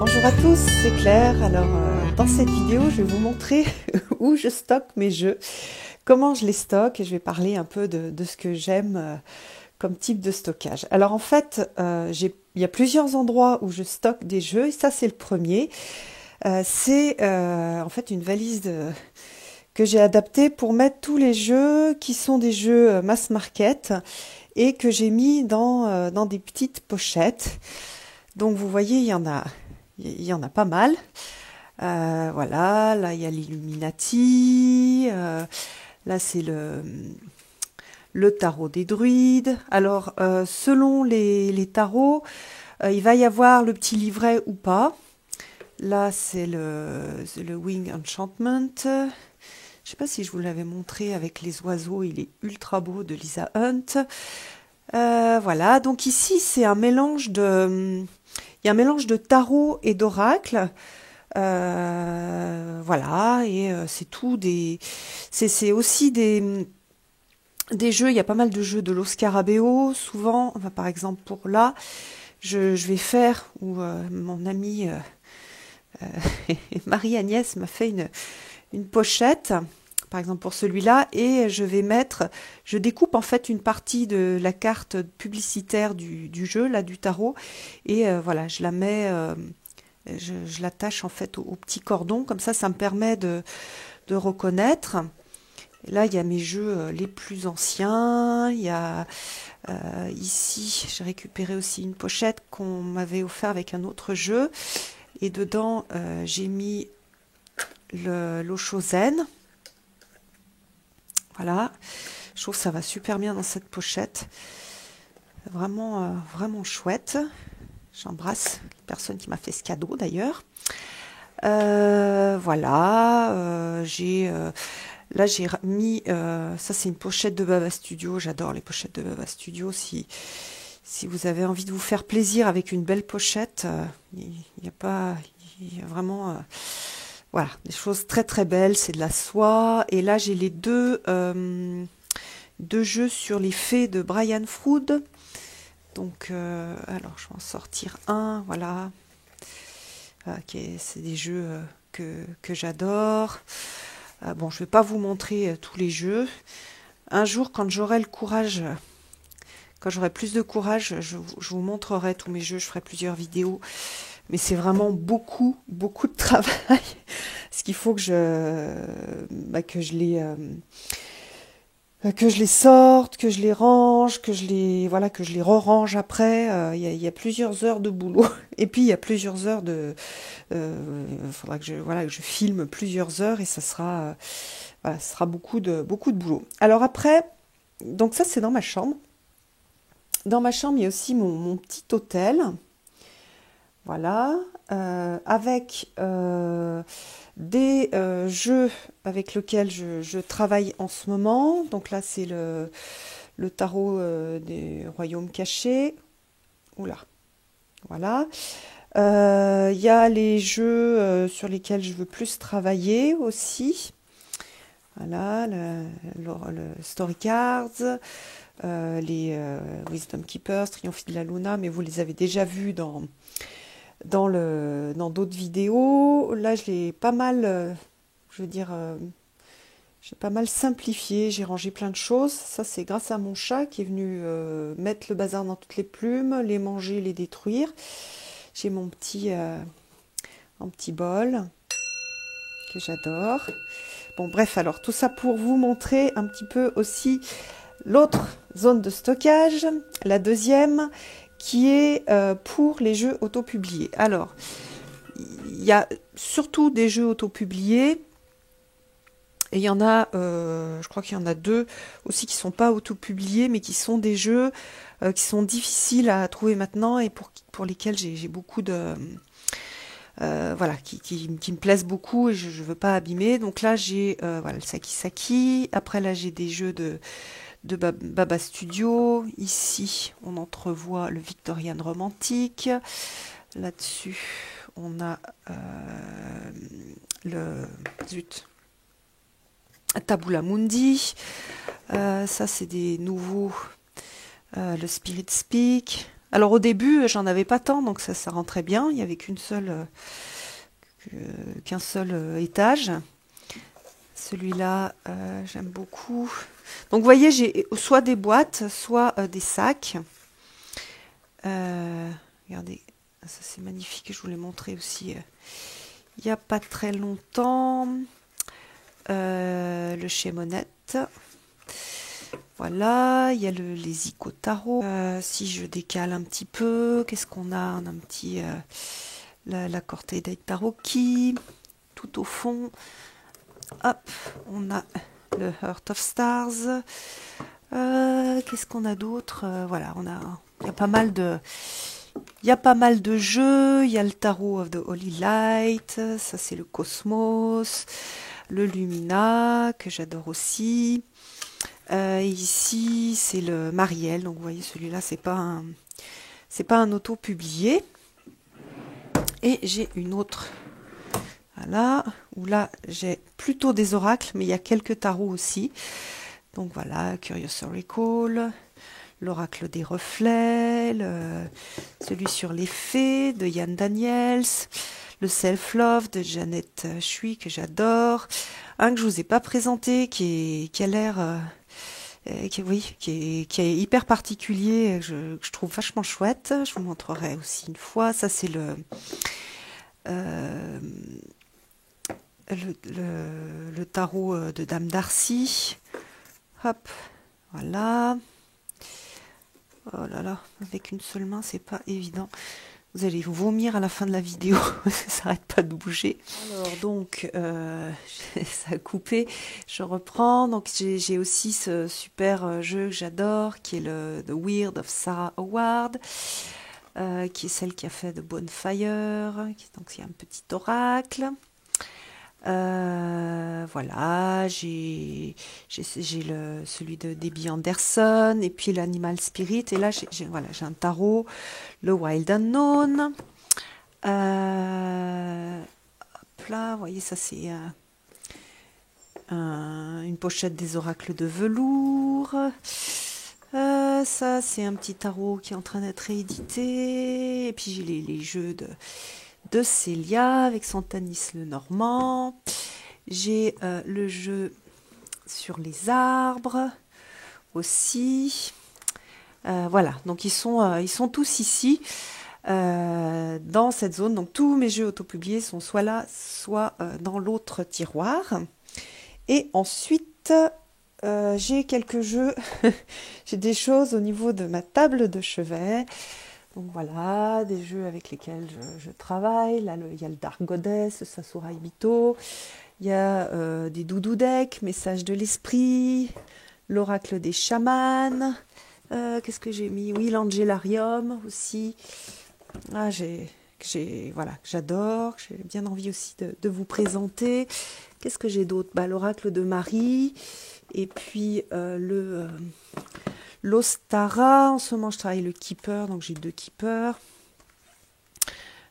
Bonjour à tous, c'est Claire. Alors, dans cette vidéo, je vais vous montrer où je stocke mes jeux, comment je les stocke, et je vais parler un peu de ce que j'aime comme type de stockage. Alors, en fait, il y a plusieurs endroits où je stocke des jeux, et ça, c'est le premier. C'est en fait une valise que j'ai adaptée pour mettre tous les jeux qui sont des jeux mass market et que j'ai mis dans des petites pochettes. Donc, vous voyez, il y en a pas mal. Voilà, là il y a l'Illuminati, là c'est le tarot des druides. Alors, selon les tarots, il va y avoir le petit livret ou pas. Là c'est le Wing Enchantment. Je sais pas si je vous l'avais montré avec les oiseaux, il est ultra beau, de Lisa Hunt. Voilà, donc ici c'est un mélange il y a un mélange de tarot et d'oracle. Voilà, et c'est aussi des jeux. Il y a pas mal de jeux de Los Scarabeo, souvent. Enfin, par exemple, pour là, je vais faire, où mon amie Marie-Agnès m'a fait une pochette, par exemple pour celui-là, et je découpe en fait une partie de la carte publicitaire du jeu, là, du tarot, et voilà, je la mets. Je l'attache en fait au petit cordon, comme ça me permet de reconnaître. Et là, il y a mes jeux les plus anciens. Il y a ici, j'ai récupéré aussi une pochette qu'on m'avait offert avec un autre jeu. Et dedans, j'ai mis l'Oshozen. Voilà, je trouve que ça va super bien dans cette pochette. Vraiment, vraiment chouette. J'embrasse la personne qui m'a fait ce cadeau d'ailleurs. Voilà, là j'ai mis, ça c'est une pochette de Baba Studio, j'adore les pochettes de Baba Studio. Si vous avez envie de vous faire plaisir avec une belle pochette, il y a vraiment, voilà, des choses très très belles, c'est de la soie. Et là j'ai les deux jeux sur les fées de Brian Froud. Donc, alors je vais en sortir un, voilà. Ok, c'est des jeux que j'adore. Bon, je ne vais pas vous montrer tous les jeux. Un jour, quand j'aurai le courage, quand j'aurai plus de courage, je vous montrerai tous mes jeux, je ferai plusieurs vidéos. Mais c'est vraiment beaucoup, beaucoup de travail. Parce qu'il faut que je les sorte, que je les range, que je les re-range après. Il y a plusieurs heures de boulot. Et puis il y a plusieurs heures faudra que je filme plusieurs heures et ça sera beaucoup de boulot. Alors après, donc ça c'est dans ma chambre. Dans ma chambre, il y a aussi mon petit hôtel. Voilà, avec des jeux avec lesquels je travaille en ce moment. Donc là, c'est le tarot des royaumes cachés. Oula, voilà. Il y a les jeux sur lesquels je veux plus travailler aussi. Voilà, le Story Cards, les Wisdom Keepers, Triomphe de la Luna, mais vous les avez déjà vus dans d'autres vidéos. Là, je l'ai pas mal, j'ai pas mal simplifié, j'ai rangé plein de choses. Ça, c'est grâce à mon chat qui est venu mettre le bazar dans toutes les plumes, les manger, les détruire. J'ai mon petit bol que j'adore. Bon, bref, alors tout ça pour vous montrer un petit peu aussi l'autre zone de stockage, la deuxième, qui est pour les jeux autopubliés. Alors, il y a surtout des jeux autopubliés, et il y en a, je crois qu'il y en a deux aussi qui ne sont pas autopubliés, mais qui sont des jeux qui sont difficiles à trouver maintenant et pour lesquels j'ai beaucoup de... voilà, qui me plaisent beaucoup et je ne veux pas abîmer. Donc là, j'ai voilà, le Saki Saki. Après, là, j'ai des jeux de Baba Studio. Ici, on entrevoit le Victorian romantique. Là-dessus, on a le Tabula Mundi. Ça, c'est des nouveaux. Le Spirit Speak. Alors au début, j'en avais pas tant, donc ça rentrait bien. Il n'y avait qu'un seul étage. Celui-là, j'aime beaucoup. Donc vous voyez, j'ai soit des boîtes, soit des sacs. Regardez, ça c'est magnifique, je vous l'ai montré aussi il n'y a pas très longtemps. Le chez Monette. Voilà, il y a les Ico Tarot. Si je décale un petit peu, qu'est-ce qu'on a? On a un petit la Corte dei Tarocchi, tout au fond. Hop, on a le Heart of Stars. Qu'est-ce qu'on a d'autre? Voilà, il y a pas mal de, jeux. Il y a le Tarot of the Holy Light. Ça c'est le Cosmos, le Lumina que j'adore aussi. Ici c'est le Mariel. Donc vous voyez, celui-là c'est pas un auto publié. Et j'ai une autre. Voilà, où là j'ai plutôt des oracles, mais il y a quelques tarots aussi. Donc voilà, Curious Oracle, l'oracle des reflets, celui sur les fées de Yann Daniels, le Self-Love de Janet Chui que j'adore, un que je vous ai pas présenté qui a l'air, qui est hyper particulier, que je trouve vachement chouette. Je vous montrerai aussi une fois. Ça c'est le tarot de Dame Darcy. Hop, voilà. Oh là là, avec une seule main, c'est pas évident. Vous allez vous vomir à la fin de la vidéo, ça n'arrête pas de bouger. Alors donc, ça a coupé, je reprends. Donc j'ai aussi ce super jeu que j'adore, qui est le The Weird of Sarah Howard, qui est celle qui a fait The Bonfire, donc il y a un petit oracle. Voilà, j'ai celui de Debbie Anderson et puis l'Animal Spirit. Et là, voilà, j'ai un tarot, le Wild Unknown. Hop là, vous voyez, ça c'est une pochette des oracles de velours. Ça, c'est un petit tarot qui est en train d'être réédité. Et puis j'ai les jeux de Célia avec son Tanis le Normand. J'ai le jeu sur les arbres aussi. Voilà, donc ils sont tous ici dans cette zone. Donc tous mes jeux autopubliés sont soit là, soit dans l'autre tiroir. Et ensuite, j'ai quelques jeux. J'ai des choses au niveau de ma table de chevet. Donc voilà, des jeux avec lesquels je travaille. Là, il y a le Dark Goddess, le Sasarai Bito. Il y a des doudou decks, Message de l'esprit, l'oracle des chamans. Qu'est-ce que j'ai mis? Oui, l'Angelarium aussi. Ah, voilà, que j'adore. J'ai bien envie aussi de vous présenter. Qu'est-ce que j'ai d'autre? L'oracle de Marie. Et puis l'Ostara. En ce moment, je travaille le Keeper, donc j'ai 2 Keepers.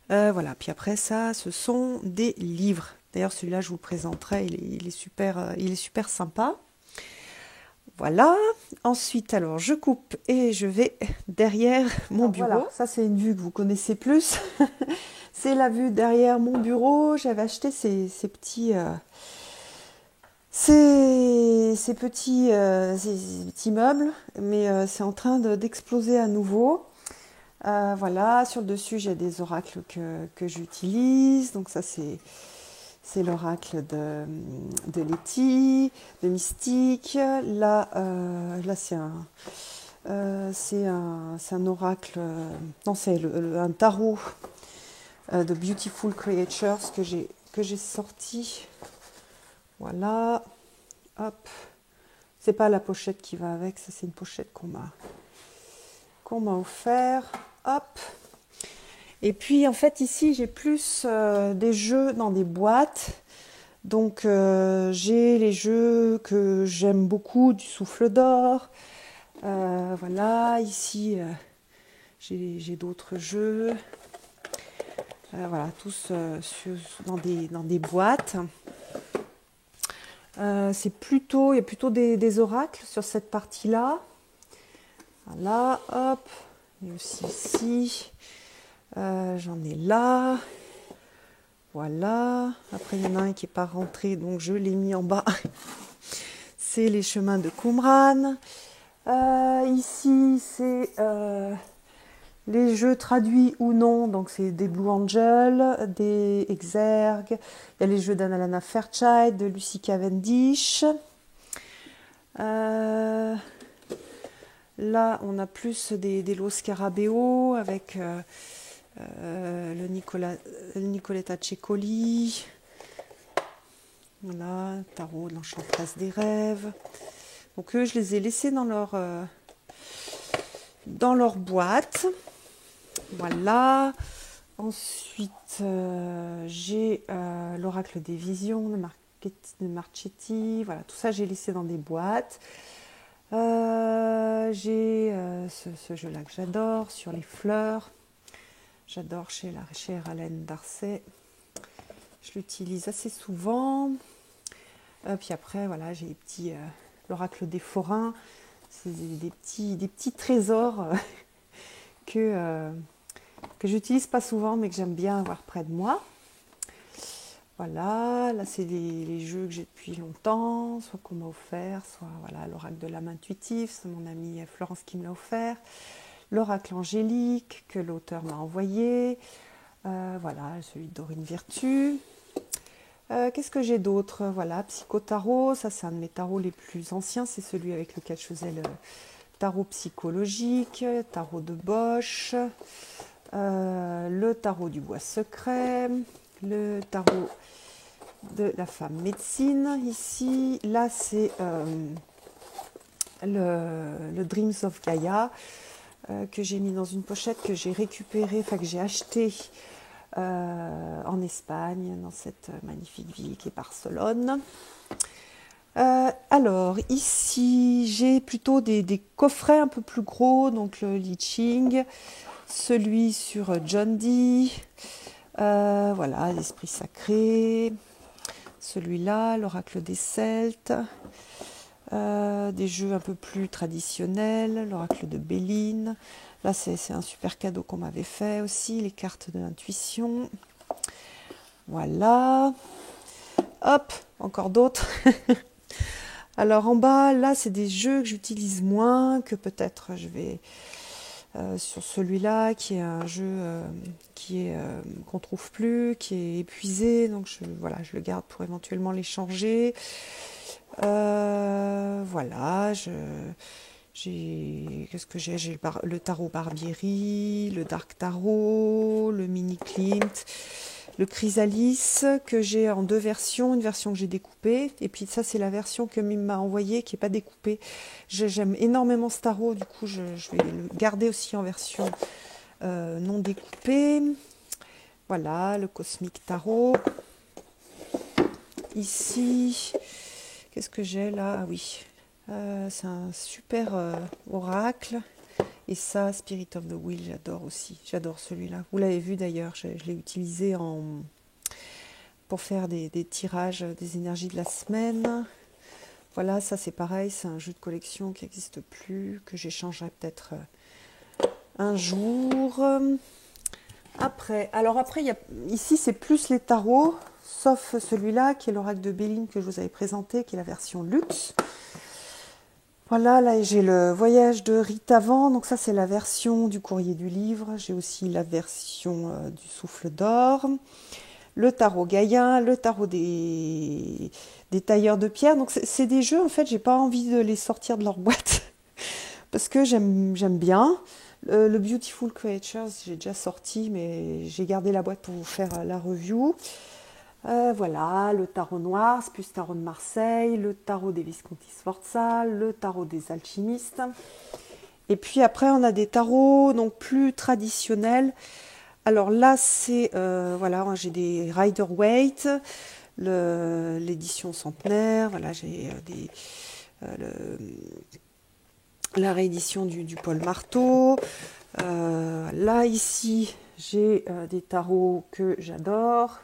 Voilà, puis après ça, ce sont des livres. D'ailleurs, celui-là, je vous le présenterai, il est super sympa. Voilà. Ensuite, alors, je coupe et je vais derrière mon bureau. Voilà, ça, c'est une vue que vous connaissez plus. C'est la vue derrière mon bureau. J'avais acheté ces petits meubles, mais c'est en train d'exploser à nouveau. Voilà, sur le dessus, j'ai des oracles que j'utilise. Donc ça, c'est l'oracle de Letty, de Mystique. Là c'est un oracle, non, c'est un tarot de Beautiful Creatures que j'ai sorti. Voilà, hop. C'est pas la pochette qui va avec, ça c'est une pochette qu'on m'a offert. Hop. Et puis en fait ici j'ai plus des jeux dans des boîtes. Donc j'ai les jeux que j'aime beaucoup, du souffle d'or. Voilà, ici j'ai d'autres jeux. Voilà, tous dans des boîtes. Il y a plutôt des oracles sur cette partie-là. Voilà, hop. Et aussi ici. J'en ai là. Voilà. Après, il y en a un qui n'est pas rentré, donc je l'ai mis en bas. C'est les chemins de Qumran. Ici, c'est les jeux traduits ou non. Donc, c'est des Blue Angel, des Exergues. Il y a les jeux d'Annalena Fairchild, de Lucy Cavendish. Là, on a plus des Lo Scarabeo avec le Nicoletta Cecoli. Voilà, tarot de l'Enchantresse des rêves. Donc eux, je les ai laissés dans leur boîte. Voilà. Ensuite, j'ai l'Oracle des Visions de Marchetti. Voilà, tout ça, j'ai laissé dans des boîtes. J'ai ce jeu-là que j'adore, sur les fleurs. J'adore chez Alain Darcet. Je l'utilise assez souvent. Puis après, voilà, j'ai les petits l'oracle des forains. C'est des petits trésors que j'utilise pas souvent, mais que j'aime bien avoir près de moi. Voilà, là c'est les jeux que j'ai depuis longtemps, soit qu'on m'a offert, soit voilà, l'oracle de l'âme intuitive, c'est mon amie Florence qui me l'a offert. L'oracle angélique que l'auteur m'a envoyé. Voilà, celui de Dorine Virtue. Qu'est-ce que j'ai d'autre? Voilà, Psychotarot, ça c'est un de mes tarots les plus anciens, c'est celui avec lequel je faisais le tarot psychologique, tarot de Bosch, le tarot du bois secret, le tarot de la femme médecine ici. Là c'est le Dreams of Gaia que j'ai mis dans une pochette, que j'ai récupéré, enfin que j'ai acheté en Espagne, dans cette magnifique ville qui est Barcelone. Alors ici j'ai plutôt des coffrets un peu plus gros, donc le Li Ching, celui sur John Dee, voilà, l'esprit sacré, celui-là, l'oracle des Celtes, des jeux un peu plus traditionnels, l'oracle de Béline. Là, c'est un super cadeau qu'on m'avait fait aussi, les cartes de l'intuition. Voilà. Hop, encore d'autres. Alors en bas, là, c'est des jeux que j'utilise moins, que peut-être je vais sur celui-là, qui est un jeu qu'on trouve plus, qui est épuisé. Donc voilà, je le garde pour éventuellement les changer. Voilà, qu'est-ce que j'ai? J'ai le tarot Barbieri, le Dark Tarot, le Mini Klimt, le Chrysalis que j'ai en deux versions, une version que j'ai découpée, et puis ça c'est la version que Mime m'a envoyée qui n'est pas découpée. J'aime énormément ce tarot, du coup je vais le garder aussi en version non découpée. Voilà, le Cosmic Tarot. Ici, qu'est-ce que j'ai là? Ah oui. C'est un super oracle. Et ça, Spirit of the Wheel, j'adore aussi. J'adore celui-là. Vous l'avez vu d'ailleurs, je l'ai utilisé pour faire des tirages des énergies de la semaine. Voilà, ça c'est pareil, c'est un jeu de collection qui n'existe plus, que j'échangerai peut-être un jour. Après, ici c'est plus les tarots, sauf celui-là qui est l'oracle de Béline que je vous avais présenté, qui est la version luxe. Voilà, là j'ai le voyage de Rite Avant, donc ça c'est la version du courrier du livre. J'ai aussi la version du souffle d'or, le tarot Gaïen, le tarot des tailleurs de pierre. Donc c'est des jeux, en fait, j'ai pas envie de les sortir de leur boîte parce que j'aime bien. Le Beautiful Creatures, j'ai déjà sorti, mais j'ai gardé la boîte pour vous faire la review. Voilà, le tarot noir, c'est plus tarot de Marseille, le tarot des Visconti Sforza, le tarot des alchimistes. Et puis après, on a des tarots donc plus traditionnels. Alors là, c'est voilà, j'ai des Rider-Waite, l'édition centenaire. Voilà, j'ai la réédition du Paul Marteau. Là, ici, j'ai des tarots que j'adore.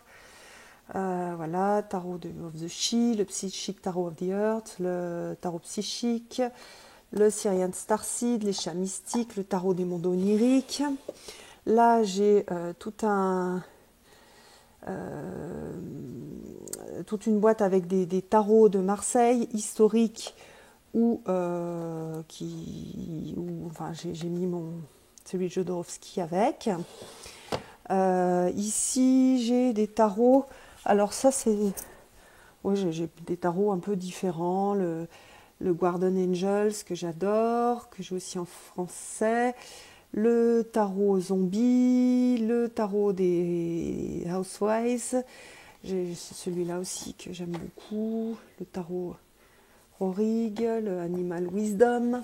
Voilà, tarot of the She, le Psychic Tarot of the Earth, le tarot psychique, le Syrian Starseed, les chats mystiques, le tarot des mondes oniriques. Là, j'ai toute une boîte avec des tarots de Marseille, historiques, enfin, j'ai mis celui de Jodorowsky avec. Ici, j'ai des tarots. Alors ça, c'est... Oui, j'ai des tarots un peu différents. Le Guardian Angels, que j'adore, que j'ai aussi en français. Le tarot zombie, le tarot des Housewives. J'ai celui-là aussi que j'aime beaucoup. Le tarot Rorig, le Animal Wisdom.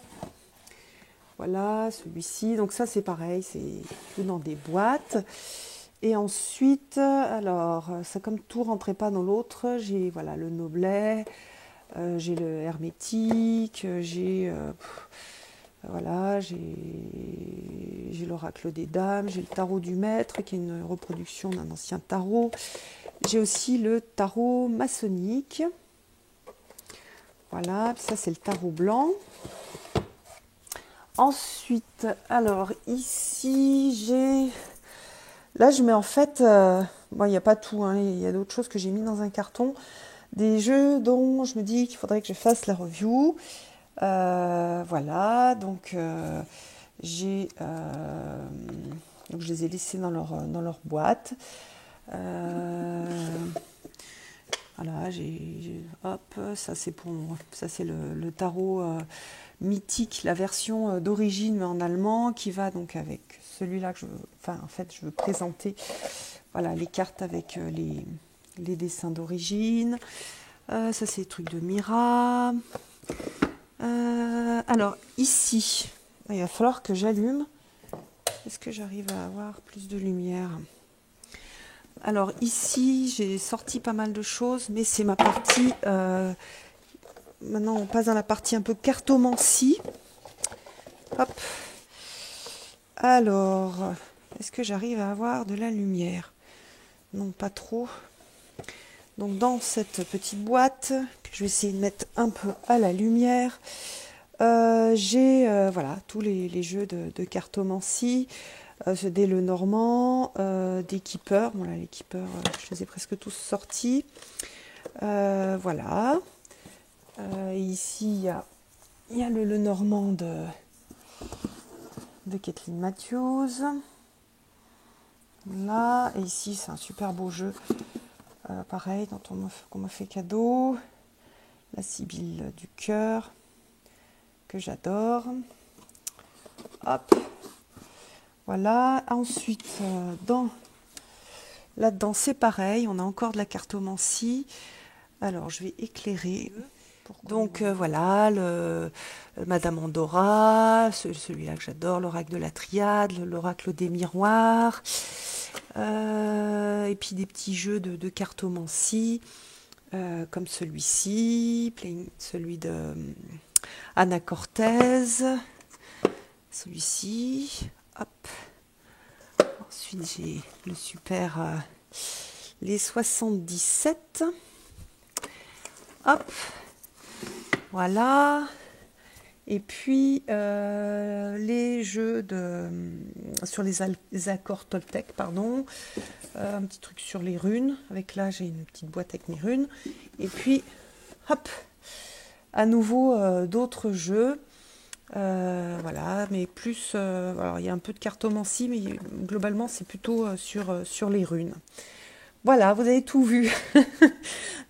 Voilà, celui-ci. Donc ça, c'est pareil, c'est tout dans des boîtes. Et ensuite, alors, ça comme tout rentrait pas dans l'autre, j'ai voilà, le Noblet, j'ai le Hermétique, voilà, j'ai l'Oracle des Dames, j'ai le Tarot du Maître, qui est une reproduction d'un ancien tarot. J'ai aussi le Tarot maçonnique. Voilà, ça c'est le Tarot blanc. Ensuite, alors ici, j'ai... Là, je mets en fait... Bon, il n'y a pas tout, hein, il y a d'autres choses que j'ai mis dans un carton. Des jeux dont je me dis qu'il faudrait que je fasse la review. Voilà, donc je les ai laissés dans leur boîte. Voilà, hop, ça c'est le tarot mythique, la version d'origine mais en allemand, qui va donc avec celui-là que je veux présenter. Voilà, les cartes avec les dessins d'origine. Ça c'est les trucs de Mira. Alors ici, il va falloir que j'allume. Est-ce que j'arrive à avoir plus de lumière? Alors ici, j'ai sorti pas mal de choses, mais c'est ma partie... maintenant, on passe dans la partie un peu cartomancie. Hop. Alors, est-ce que j'arrive à avoir de la lumière? Non, pas trop. Donc dans cette petite boîte, que je vais essayer de mettre un peu à la lumière, j'ai voilà, tous les jeux de cartomancie. Des Lenormand, des Keepers. Bon, là, les Keepers, je les ai presque tous sortis. Voilà. Ici, il y a le Lenormand de Kathleen Matthews. Là, et ici, c'est un super beau jeu. Pareil, qu'on m'a fait cadeau. La Sibylle du cœur, que j'adore. Hop. Voilà, ensuite, là-dedans, c'est pareil, on a encore de la cartomancie. Alors, je vais éclairer. Donc, voilà, Madame Andorra, celui-là que j'adore, l'oracle de la triade, l'oracle des miroirs, et puis des petits jeux de cartomancie, comme celui-ci, celui de Anna Cortez, celui-ci. Hop. Ensuite, j'ai le super les 77. Hop. Voilà. Et puis, les jeux sur les accords Toltec, pardon. Un petit truc sur les runes. Là, j'ai une petite boîte avec mes runes. Et puis, hop. À nouveau, d'autres jeux. Voilà, mais plus... alors, il y a un peu de cartomancie, mais globalement, c'est plutôt sur les runes. Voilà, vous avez tout vu.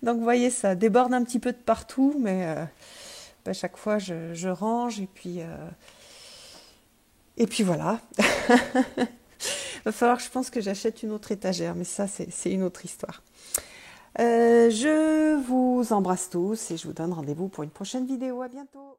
Donc, vous voyez, ça déborde un petit peu de partout, mais chaque fois, je range, et puis voilà. Il va falloir, je pense, que j'achète une autre étagère, mais ça, c'est une autre histoire. Je vous embrasse tous, et je vous donne rendez-vous pour une prochaine vidéo. À bientôt.